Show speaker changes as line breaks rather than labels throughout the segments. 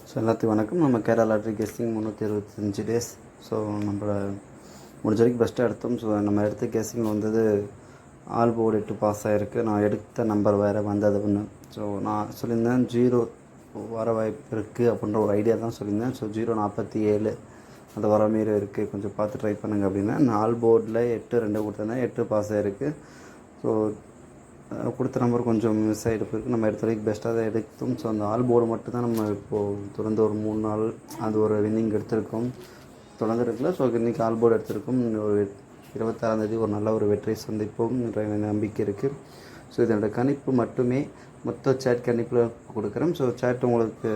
So எல்லாத்துக்கும் வணக்கம். நம்ம Kerala lottery guessing 325 days. So நம்ம முடிஞ்ச வரைக்கும் பெஸ்ட்டாக எடுத்தோம். ஸோ நம்ம எடுத்த கெஸ்ஸிங்கில் வந்தது ஆல் போர்டு 8 பாஸ் ஆகிருக்கு. நான் எடுத்த நம்பர் வேறு வந்தது ஒன்று. ஸோ நான் சொல்லியிருந்தேன் 0 வர வாய்ப்பு இருக்குது அப்படின்ற ஒரு ஐடியா தான் சொல்லியிருந்தேன். ஸோ 047 அது வர மாரி இருக்குது, கொஞ்சம் பார்த்து ட்ரை பண்ணுங்கள் அப்படின்னா. நான் ஆல் போர்டில் 8-2 கொடுத்துருந்தேன், 8 பாஸ் ஆகிருக்கு. ஸோ கொடுத்த நம்பர் கொஞ்சம் மிஸ் ஆகிட்டு போயிருக்கு. நம்ம எடுத்த வரைக்கும் பெஸ்ட்டாக தான் எடுத்தோம். ஸோ அந்த ஆல் போர்டு மட்டும் தான் நம்ம இப்போது தொடர்ந்து ஒரு 3 நாள் அது ஒரு வின்னிங் எடுத்திருக்கோம், தொடர்ந்து இருக்குல்ல. ஸோ இன்றைக்கி ஆல் போர்டு எடுத்திருக்கோம். ஒரு 26ஆம் ஒரு நல்ல ஒரு வெற்றி சந்திப்போம் என்ற நம்பிக்கை இருக்குது. ஸோ இதனோட கணிப்பு மட்டுமே மொத்த சேட் கணிப்பில் கொடுக்குறேன். ஸோ சேட் உங்களுக்கு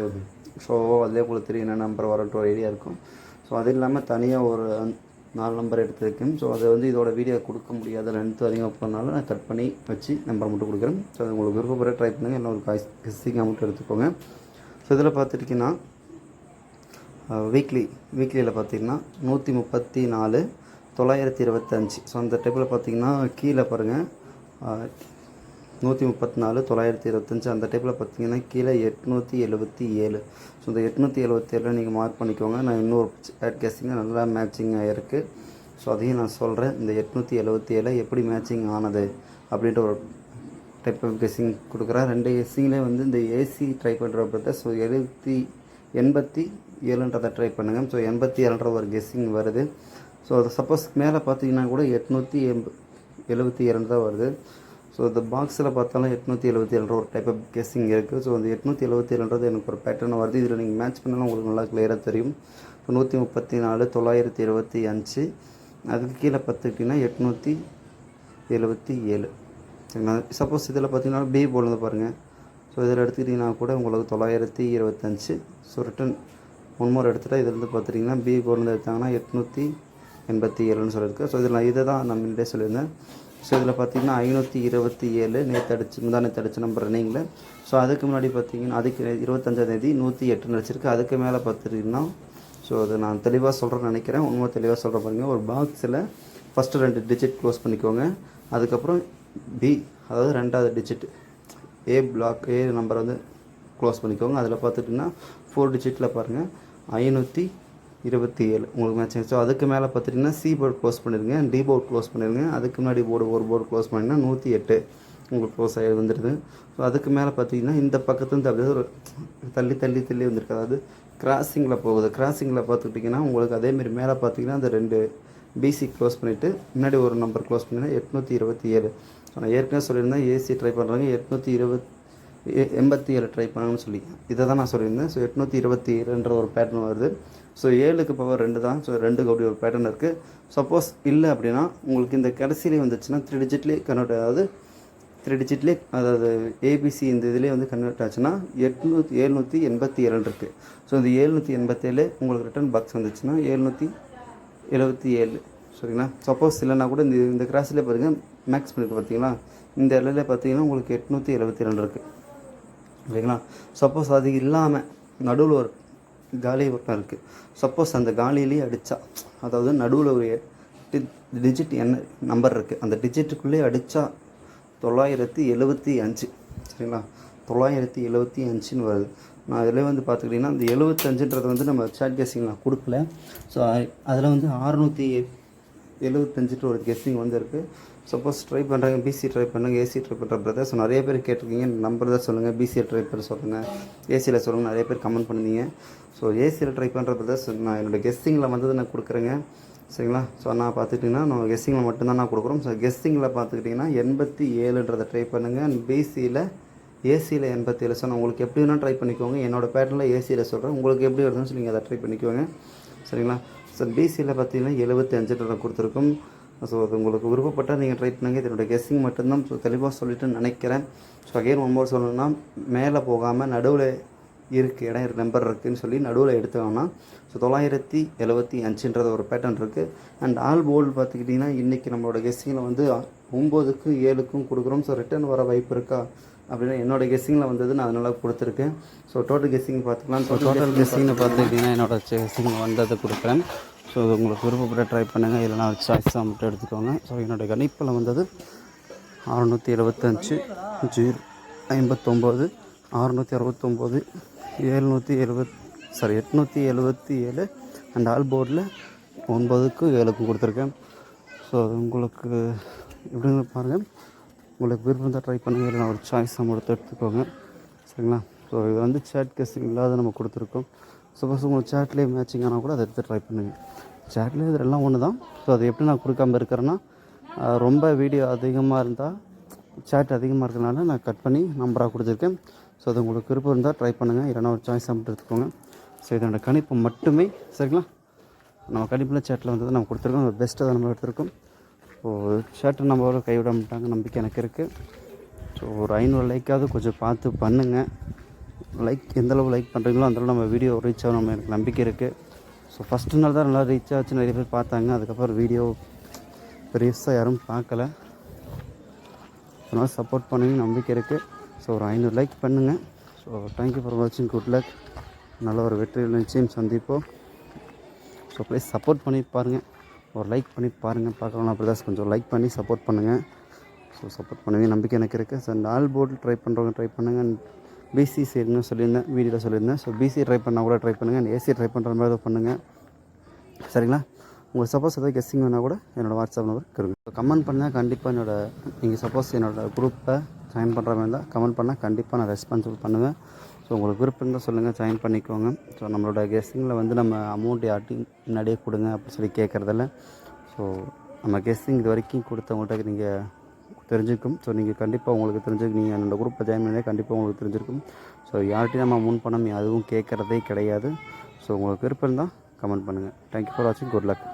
ஷோவோ அதிலே உங்களுக்கு தெரியும் என்ன நம்பர் வரட்டு ஒரு ஐடியா இருக்கும். ஸோ அது இல்லாமல் தனியாக ஒரு 4 நம்பர் எடுத்துருக்கேன். ஸோ அதை வந்து இதோட வீடியோ கொடுக்க முடியாத லென்த்து அதிகம் போனாலும் நான் கட் பண்ணி வச்சு நம்பர் மட்டும் கொடுக்குறேன். ஸோ அது உங்களுக்கு விருப்பப்பட ட்ரை பண்ணுங்கள். இல்லை ஒரு கெஸ்ஸிங் அமௌண்ட் எடுத்துக்கோங்க. ஸோ இதில் பார்த்துட்டிங்கன்னா வீக்லியில் பார்த்தீங்கன்னா 134 925. ஸோ அந்த டைப்பில் பார்த்தீங்கன்னா கீழே பாருங்கள் 134 925. அந்த டைப்பில் பார்த்தீங்கன்னா கீழே 877. ஸோ இந்த 877 நீங்கள் மார்க் பண்ணிக்கோங்க. நான் இன்னொரு ஆட் கெஸ்ஸிங்க நல்லா மேட்சிங் ஆகிருக்கு. ஸோ அதையும் நான் சொல்கிறேன். இந்த 877 எப்படி மேட்சிங் ஆனது அப்படின்ற ஒரு டைப் ஆஃப் கெஸ்ஸிங் கொடுக்குறேன். 2 கெஸ்ஸிங்லேயே வந்து இந்த ஏசி ட்ரை பண்ணுறப்ப ஸோ 87ன்றதை ட்ரை பண்ணுங்கள். ஸோ 87ன்ற ஒரு கெஸ்ஸிங் வருது. ஸோ அது சப்போஸ் மேலே பார்த்தீங்கன்னா கூட 872 தான் வருது. ஸோ இந்த பாக்ஸில் பார்த்தாலும் 877 ஒரு டைப் ஆஃப் கெஸ்ஸிங் இருக்குது. ஸோ அந்த 877 எனக்கு ஒரு பேட்டர்ன் வருது. இதில் நீங்கள் மேட்ச் பண்ணாலும் உங்களுக்கு நல்லா கிளியராக தெரியும். ஸோ 134 925. அதுக்கு கீழே பார்த்துக்கிட்டிங்கன்னா 877. சரிங்களா? சப்போஸ் இதில் பார்த்தீங்கன்னா பி போர்டு பாருங்கள். ஸோ இதில் எடுத்துக்கிட்டிங்கன்னா கூட உங்களுக்கு 925. ஸோ ரிட்டன் 1 மோர் எடுத்துகிட்டா இதில் பார்த்துட்டிங்கன்னா பி போர்டு எடுத்தாங்கன்னா 887 சொல்லியிருக்கு. ஸோ இதில் இதை தான் நான் முன்னாடியே சொல்லியிருந்தேன். ஸோ இதில் பார்த்தீங்கன்னா 527 முந்தானேற்று அடித்த நம்பர் ரன்னிங்கில். ஸோ அதுக்கு முன்னாடி பார்த்தீங்கன்னா அதுக்கு 25ஆம் 108 அடிச்சிருக்கு. அதுக்கு மேலே பார்த்துட்டிங்கன்னா ஸோ அது நான் தெளிவாக சொல்கிறேன்னு நினைக்கிறேன். உண்மை தெளிவாக சொல்கிற பாருங்க. ஒரு பாக்ஸில் ஃபஸ்ட்டு 2 டிஜிட் க்ளோஸ் பண்ணிக்கோங்க. அதுக்கப்புறம் பி, அதாவது 2வது டிஜிட் ஏ நம்பர் வந்து க்ளோஸ் பண்ணிக்கோங்க. அதில் பார்த்துட்டிங்கன்னா 4 டிஜிட்டில் பாருங்கள் 527 உங்களுக்கு மேட்ச். ஸோ அதுக்கு மேலே பார்த்துட்டிங்கன்னா சி போர்டு க்ளோஸ் பண்ணிடுங்க, டி போர்டு க்ளோஸ் பண்ணிடுங்க. அதுக்கு முன்னாடி ஒரு போர்டு க்ளோஸ் பண்ணிங்கன்னா 108 உங்களுக்கு க்ளோஸ் ஆகி வந்துடுது. ஸோ அதுக்கு மேலே பார்த்தீங்கன்னா இந்த பக்கத்துலேருந்து அப்படியே ஒரு தள்ளி வந்திருக்கு. அதாவது கிராசிங்கில் போகுது. கிராசிங்கில் பார்த்துக்கிட்டிங்கன்னா உங்களுக்கு அதேமாரி மேலே பார்த்தீங்கன்னா அந்த 2 பிசி க்ளோஸ் பண்ணிவிட்டு முன்னாடி ஒரு நம்பர் க்ளோஸ் பண்ணிங்கன்னா 827. ஸோ நான் ஏற்கனவே சொல்லியிருந்தேன் ஏசி ட்ரை பண்ணுறாங்க 887 ட்ரை பண்ணணும்னு சொல்லி. இதை தான் நான் சொல்லியிருந்தேன். ஸோ 827ன்ற ஒரு பேட்டர்ன் வருது. ஸோ 7க்கு பவர் 2 தான். ஸோ 2க்கு அப்படி ஒரு பேட்டர்ன் இருக்குது. சப்போஸ் இல்லை அப்படின்னா உங்களுக்கு இந்த கடைசியிலே வந்துச்சுன்னா 3 டிஜிட்லேயே கன்வெர்ட், அதாவது 3 டிஜிட்லேயே, அதாவது ஏபிசி இந்த இதிலே வந்து கன்வெர்ட் ஆச்சுன்னா 787 இருக்குது. ஸோ இந்த 787 உங்களுக்கு ரிட்டர்ன் பாக்ஸ் வந்துச்சுன்னா 777. சரிங்களா? சப்போஸ் இல்லைன்னா கூட இந்த கிராஸில் பாருங்கள் மேக்ஸ் பண்ணிட்டு பார்த்தீங்களா, இந்த இலையில பார்த்தீங்கன்னா உங்களுக்கு 872 இருக்குது. ஓகேங்களா? சப்போஸ் அது இல்லாமல் நடுவில் ஒரு காலி பட்டம் இருக்குது. சப்போஸ் அந்த காலியிலேயே அடித்தா, அதாவது நடுவில் ஒரு டிஜிட் என்ன நம்பர் இருக்குது, அந்த டிஜிட்டுக்குள்ளேயே அடித்தா 975. சரிங்களா? 975ன்னு வருது. நான் இதில் வந்து பார்த்துக்கிட்டிங்கன்னா இந்த 75ன்றது வந்து நம்ம சாட் கெஸ்ஸிங் நான் கொடுக்கல. ஸோ அதில் வந்து 675 ஒரு கெஸ்ஸிங் வந்து இருக்குது. சப்போஸ் ட்ரை பண்ணுறாங்க, பிசி ட்ரை பண்ணுங்க, ஏசி ட்ரை பண்ணுற பிரதர். ஸோ நிறைய பேர் கேட்டிருக்கீங்க, நம்பர் தான் சொல்லுங்கள், பிசியை ட்ரை பண்ண சொல்லுங்கள், ஏசியில் சொல்லுங்கள், நிறைய பேர் கமெண்ட் பண்ணிங்க. ஸோ ஏசியில் ட்ரை பண்ணுற பிரதர்ஸ் நான் என்னோடய கெஸ்ஸிங்கில் வந்தது நான் கொடுக்குறேங்க. சரிங்களா? ஸோ நான் பார்த்துக்கிட்டிங்கன்னா நான் கெஸ்ஸிங்கில் மட்டும்தான் நான் கொடுக்குறோம். ஸோ கெஸ்ஸிங்கில் பார்த்துக்கிட்டிங்கன்னா 87ன்றதை ட்ரை பண்ணுங்கள். பிசியில் ஏசியில் 87. ஸோ நான் உங்களுக்கு எப்படி வேணால் ட்ரை பண்ணிக்கோங்க. என்னோடய பேட்டர்னில் ஏசியில் சொல்கிறேன், உங்களுக்கு எப்படி வருதுன்னு சொல்லி நீங்கள் அதை ட்ரை பண்ணிக்கோங்க. சரிங்களா? ஸோ பிசியில் பார்த்தீங்கன்னா 75 கொடுத்துருக்கோம். ஸோ அது உங்களுக்கு விருப்பப்பட்டால் நீங்கள் ட்ரை பண்ணுங்கள். இதனோட கெஸ்ஸிங் மட்டும்தான். ஸோ தெளிவாக சொல்லிட்டு நினைக்கிறேன். ஸோ அகைன் 1 மோர் சொல்லணும்னா, மேலே போகாமல் நடுவில் இடம் நம்பர் இருக்குதுன்னு சொல்லி நடுவில் எடுத்தோம்னா ஸோ 975ன்றது ஒரு பேட்டர்ன் இருக்குது. அண்ட் ஆல் போல்டு பார்த்துக்கிட்டிங்கன்னா இன்றைக்கி நம்மளோட கெஸ்ஸிங்கில் வந்து 9க்கும் 7க்கும் கொடுக்குறோம். ஸோ ரிட்டர்ன் வர வாய்ப்பு இருக்கா அப்படின்னா என்னோடய கெஸ்ஸிங்கில் வந்தது நான் அதனால் கொடுத்துருக்கேன். ஸோ டோட்டல் கெஸ்ஸிங் பார்த்துக்கலாம். ஸோ டோட்டல் கெஸ்ஸிங்கை பார்த்துக்கிட்டிங்கன்னா என்னோடய கெஸ்ஸிங் வந்ததை கொடுக்குறேன். ஸோ இது உங்களுக்கு விருப்பப்பட்ட ட்ரை பண்ணுங்கள். இல்லைனா சாய்ஸ் மட்டும் எடுத்துக்கோங்க. ஸோ என்னோடய கணிப்பில் வந்தது 675 059 669 770 சாரி 877 அண்ட் ஆல் போர்டில் 9க்கும் 7க்கும் கொடுத்துருக்கேன். ஸோ அது உங்களுக்கு எப்படின்னு பாருங்கள். உங்களுக்கு விருப்பம் தான் ட்ரை பண்ணுங்கள், இல்லை ஒரு சாய்ஸ் நம்ம எடுத்துக்கோங்க. சரிங்களா? ஸோ இது வந்து சேட் கெஸ்ஸிங் இல்லாத நம்ம கொடுத்துருக்கோம். சப்போஸ் உங்களுக்கு சேட்லேயே மேட்சிங் ஆனால் கூட அதை எடுத்து ட்ரை பண்ணுங்கள். சேட்லேயே இது எல்லாம் ஒன்று தான். ஸோ அது எப்படி நான் கொடுக்காமல் இருக்கிறேன்னா, ரொம்ப வீடியோ அதிகமாக இருந்தால் சேட் அதிகமாக இருக்கிறனால நான் கட் பண்ணி நம்பராக கொடுத்துருக்கேன். ஸோ அது உங்களுக்கு விருப்பம் இருந்தால் ட்ரை பண்ணுங்கள், இல்லைனா ஒரு சாய்ஸ் மட்டும் எடுத்துக்கோங்க. ஸோ இதோட கணிப்பு மட்டுமே. சரிங்களா? நம்ம கணிப்பில் சேட்டில் வந்தது நம்ம கொடுத்துருக்கோம், பெஸ்ட்டாக தான் நம்ம எடுத்திருக்கோம். ஸோ சேட்டை நம்ம கைவிட மாட்டாங்க நம்பிக்கை எனக்கு இருக்குது. ஸோ ஒரு 500 லைக்காவது கொஞ்சம் பார்த்து பண்ணுங்கள். லைக் எந்தளவு லைக் பண்ணுறீங்களோ அந்தளவு நம்ம வீடியோ ரீச் ஆகும், நம்ம எனக்கு நம்பிக்கை இருக்குது. ஸோ ஃபஸ்ட்டு நாள் தான் நல்லா ரீச் ஆச்சு, நிறைய பேர் பார்த்தாங்க. அதுக்கப்புறம் வீடியோ பெருசாக யாரும் பார்க்கல. அதனால் சப்போர்ட் பண்ணுங்க, நம்பிக்கை இருக்குது. ஸோ ஒரு 500 லைக் பண்ணுங்கள். ஸோ தேங்க்யூ ஃபார் வாட்சிங். Good luck. நல்ல ஒரு வெற்றியில் நிச்சயம் சந்திப்போம். ஸோ ப்ளீஸ் சப்போர்ட் பண்ணி பாருங்கள், ஒரு லைக் பண்ணி பாருங்கள். பார்க்கலாம் பிரதர்ஸ், கொஞ்சம் லைக் பண்ணி சப்போர்ட் பண்ணுங்கள். ஸோ சப்போர்ட் பண்ணுவீங்க நம்பிக்கை எனக்கு இருக்குது. ஸோ ஆல் போர்டில் ட்ரை பண்ணுறவங்க ட்ரை பண்ணுங்கள். பிசி சைடுன்னு சொல்லியிருந்தேன், வீடியோவில் சொல்லியிருந்தேன். ஸோ பிசி ட்ரை பண்ணால் கூட ட்ரை பண்ணுங்கள், அண்ட் ஏசி ட்ரை பண்ணுற மாதிரி பண்ணுங்கள். சரிங்களா? உங்களுக்கு சப்போஸ் எதாவது கெஸ்ஸிங் வேணால் கூட என்னோடய வாட்ஸ்அப் நம்பர் கொடுங்க. ஸோ கமெண்ட் பண்ணால் கண்டிப்பாக நீங்கள் சப்போஸ் என்னோடய குரூப்பை ஜாயின் பண்ணுற மாதிரி இருந்தால் கமெண்ட் பண்ணால் கண்டிப்பாக நான் ரெஸ்பான்சிபிள் பண்ணுவேன். ஸோ உங்களுக்கு விருப்பம் இருந்தால் சொல்லுங்கள், ஜாயின் பண்ணிக்கோங்க. ஸோ நம்மளோட கெஸ்ஸிங்கில் வந்து நம்ம அமௌண்ட் யார்ட்டையும் முன்னாடியே கொடுங்க அப்படின்னு சொல்லி கேட்குறதில்ல. ஸோ நம்ம கெஸ்ஸிங் இது வரைக்கும் கொடுத்தவங்கள்ட்ட நீங்கள் தெரிஞ்சிருக்கும். ஸோ நீங்கள் கண்டிப்பாக உங்களுக்கு தெரிஞ்சிருக்கும், நீங்கள் என்னோடய குரூப்பை ஜாயின் பண்ணி கண்டிப்பாக உங்களுக்கு தெரிஞ்சிருக்கும். ஸோ யார்ட்டையும் நம்ம அமௌண்ட் பணம் அதுவும் கேட்குறதே கிடையாது. ஸோ உங்களுக்கு விருப்பம் இருந்தால் கமெண்ட் பண்ணுங்கள். தேங்க்யூ ஃபார் வாட்சிங். Good luck.